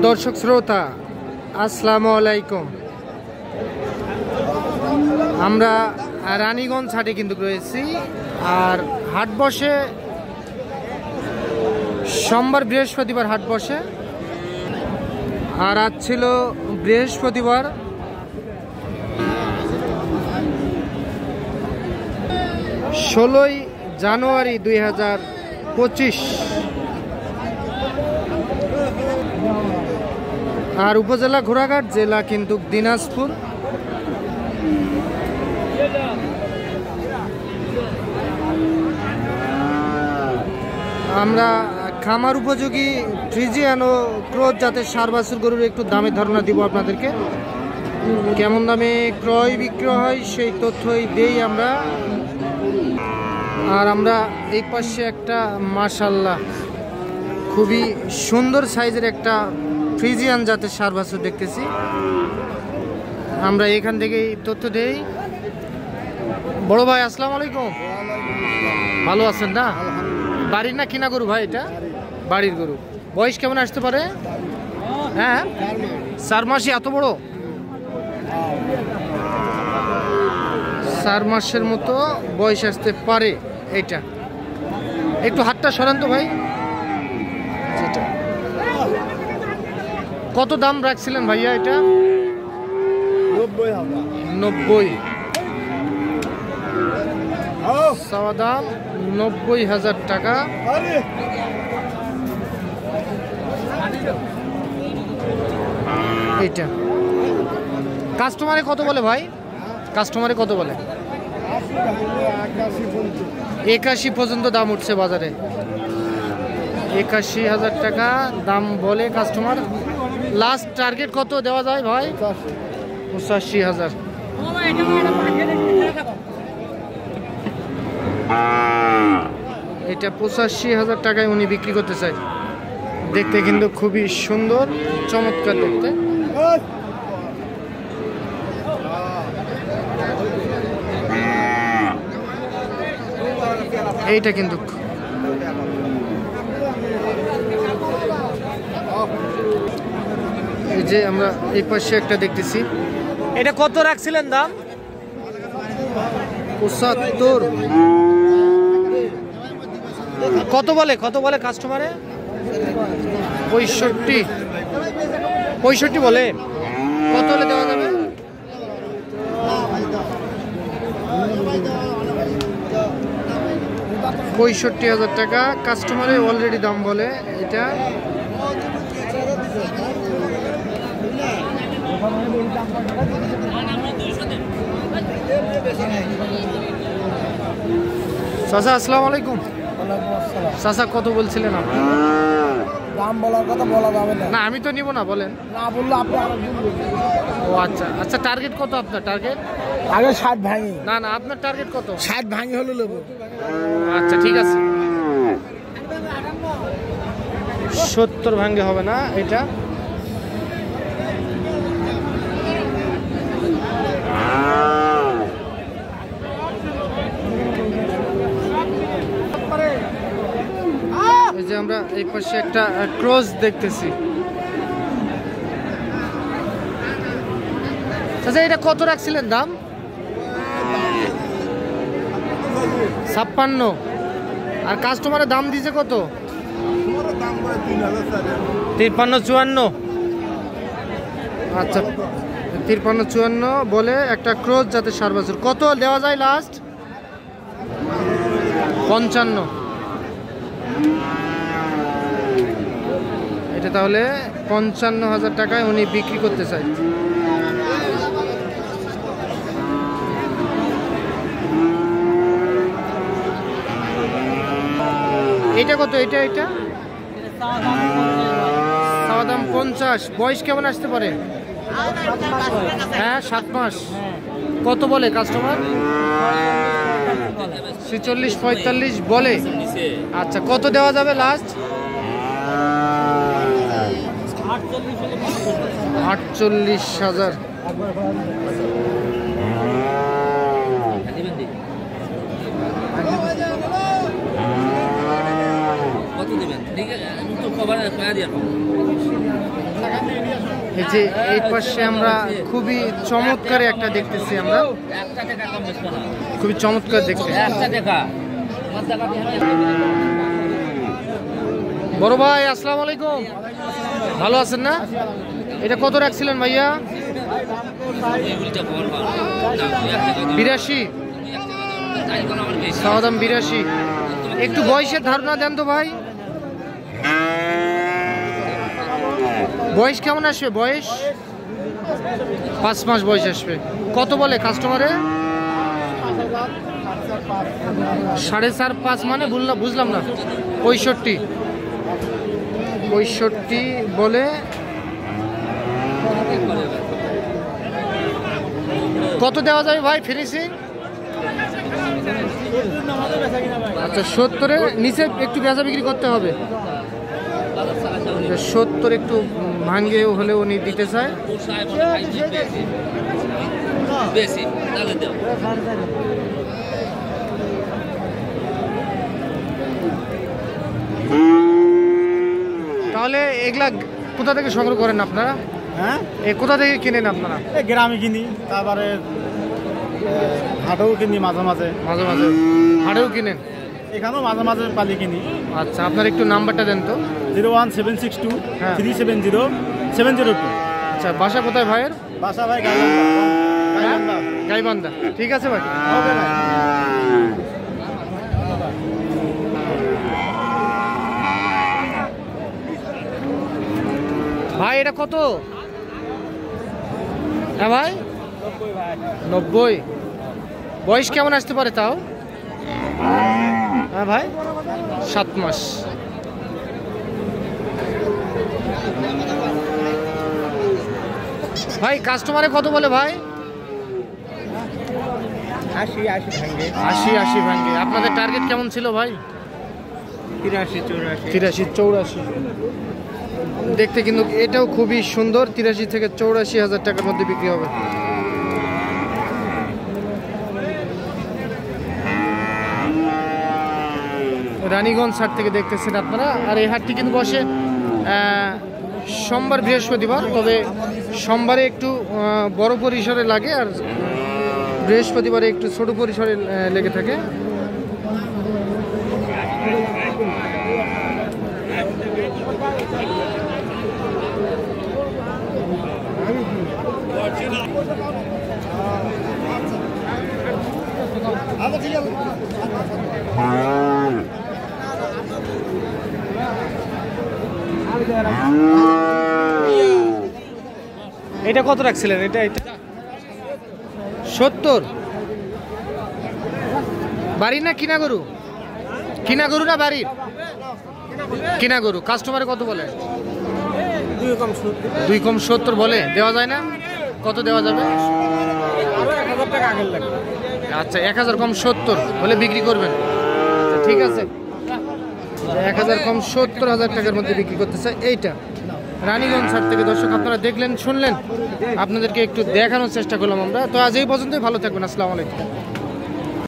দর্শক শ্রোতা আসসালামু আলাইকুম। আমরা রানীগঞ্জ হাটে কিন্তু রয়েছি, আর হাট বসে সোমবার বৃহস্পতিবার হাট বসে, আর আজ ছিল বৃহস্পতিবার। ষোলোই জানুয়ারি 2025, আর উপজেলা ঘোড়াঘাট, জেলা কিন্তু দিনাজপুর। আমরা খামার উপযোগী ফ্রিজিয়ান ও ক্রোজ জাতের সার বাছুর গরুর একটু দামের ধারণা দিব আপনাদেরকে। কেমন দামে ক্রয় বিক্রয় হয় সেই তথ্যই দেই আমরা। আর আমরা এই পাশে একটা মাশাআল্লাহ খুবই সুন্দর সাইজের একটা ফ্রিজিয়ান জাতের সার বাছুর দেখতেছি। আমরা এখান থেকেই তথ্য দেই। বড় ভাই আসসালামু আলাইকুম, ভালো আছেন না? বাড়ির না কিনা গরু ভাই? এটা বাড়ির গরু। বয়স কেমন আসতে পারে? হ্যাঁ, 4 মাসই? এত বড়? 4 মাসের মতো বয়স আসতে পারে। এইটা একটু হাতটা সরান তো ভাই। কত দাম রাখছিলেন ভাইয়া এটা? 90। চাওয়া দাম 90,000 টাকা। এইটা কাস্টমারে কত বলে ভাই? কাস্টমারে কত বলে? 81 পর্যন্ত দাম উঠছে বাজারে। 81,000 টাকা দাম বলে কাস্টমার। লাস্ট টার্গেট কত দেওয়া যায় ভাই? 85,000। এটা 85,000 টাকায় উনি বিক্রি করতে চায়। দেখতে কিন্তু খুবই সুন্দর, চমৎকার দেখতে। এইটা কিন্তু এই যে আমরা এই পাশে একটা দেখতেছি। এটা কত রাখছিলেন দাম? 75। কত বলে কাস্টমারে? 65 বলে। কত হলে দেওয়া যাবে? 65,000 টাকা কাস্টমারে অলরেডি দাম বলে। এটা চাচা আসসালামু আলাইকুম। চাচা কত বলছিলেন আপনি? দাম বলার কথা বলা যাবে না। না আমি তো নিব না, বলেন না বললে আপনি। ও আচ্ছা আচ্ছা, টার্গেট কত আপনার? টার্গেট আগে 60 ভাঙি। না না, আপনার টার্গেট কত? 60 ভাঙি হলে নেব। আচ্ছা ঠিক আছে, 70 ভাঙে হবে না এটা। এই যে আমরা এই পাশে একটা ক্রস দেখতেছি। আচ্ছা এটা কত রাখছিলেন দাম? 56। আর কাস্টমারের দাম দিয়েছে কত? 53-54। আচ্ছা 53-54 বলে একটা ক্রস জাতের সার বাছুর। কত দেওয়া যায় লাস্ট? 55। এটা তাহলে 55,000 টাকায় উনি বিক্রি করতে চায়। এটা কত? এটা চাওয়া দাম 50। বয়স কেমন আসতে পারে? হ্যাঁ 7 মাস। কত বলে কাস্টমার? 46-45 বলে। আচ্ছা কত দেওয়া যাবে লাস্ট? 48,000। এই যে এই পাশে আমরা খুবই চমৎকার একটা দেখতেছি, আমরা খুবই চমৎকার দেখতে। বড় ভাই আসসালামু আলাইকুম, ভালো আছেন না? এটা কত রাখছিলেন ভাইয়া? 82, সাদাম 82। একটু বয়সের ধারণা দেন তো ভাই, বয়স কেমন আসবে? বয়স 5 মাস বয়স আসবে। কত বলে কাস্টমারে? 4.5 5 মানে বুঝলাম না। 65 বলে। কত দেওয়া যাবে ভাই ফিনিশিং? আচ্ছা 70-এর নিচে একটু বেচা বিক্রি করতে হবে। 70 একটু ভাঙ্গে হলে উনি দিতে চায়। তাহলে এগুলা কোথা থেকে সংগ্রহ করেন আপনারা? হ্যাঁ, কোথা থেকে কিনেন আপনারা? গ্রামে কিনি, তারপরে হাটেও কিনি, মাঝে মাঝে হাটেও কিনেন? এখানেও মাঝে মাঝে পালি কিনি। আচ্ছা আপনার একটু নাম্বারটা দেন তো। 01762 হ্যাঁ। 370 702। আচ্ছা বাসা কোথায় ভাইয়ের? বাসা ভাই গাইবান্ধা। ঠিক আছে ভাই, ওকে ভাই। ভাই এটা কত? হ্যাঁ ভাই 90। বয়স কেমন আসতে পারে তাও? হ্যাঁ ভাই 7 মাস। ভাই কাস্টমারে কত বলে ভাই? 80 ভাঙে। 80 ভাঙ্গে। আপনাদের টার্গেট কেমন ছিল ভাই? 83 84। দেখতে কিন্তু এটাও খুবই সুন্দর। 83 থেকে 84 হাজার টাকার মধ্যে বিক্রি হবে। রানীগঞ্জ হাট থেকে দেখতেছেন আপনারা। আর এই হাটটি কিন্তু বসে সোমবার বৃহস্পতিবার, তবে সোমবারে একটু বড় পরিসরে লাগে আর বৃহস্পতিবারে একটু ছোট পরিসরে লেগে থাকে। এটা কত রাখছিলেন? এটা 70। বাড়ি না কিনা গরু? কিনা গরু না বাড়ির? কিনা গরু। কাস্টমারে কত বলে? 2 কম 70 বলে। দেওয়া যায় না? কত দেওয়া যাবে? আচ্ছা 1000 কম 70 বলে বিক্রি করবেন। ঠিক আছে, 1000 কম 70,000 টাকার মধ্যে বিক্রি করতে চাই। এইটা রানীগঞ্জ হাট থেকে। দর্শক আপনারা দেখলেন শুনলেন, আপনাদেরকে একটু দেখানোর চেষ্টা করলাম আমরা। তো আজ এই পর্যন্তই, ভালো থাকবেন। আসসালামু আলাইকুম।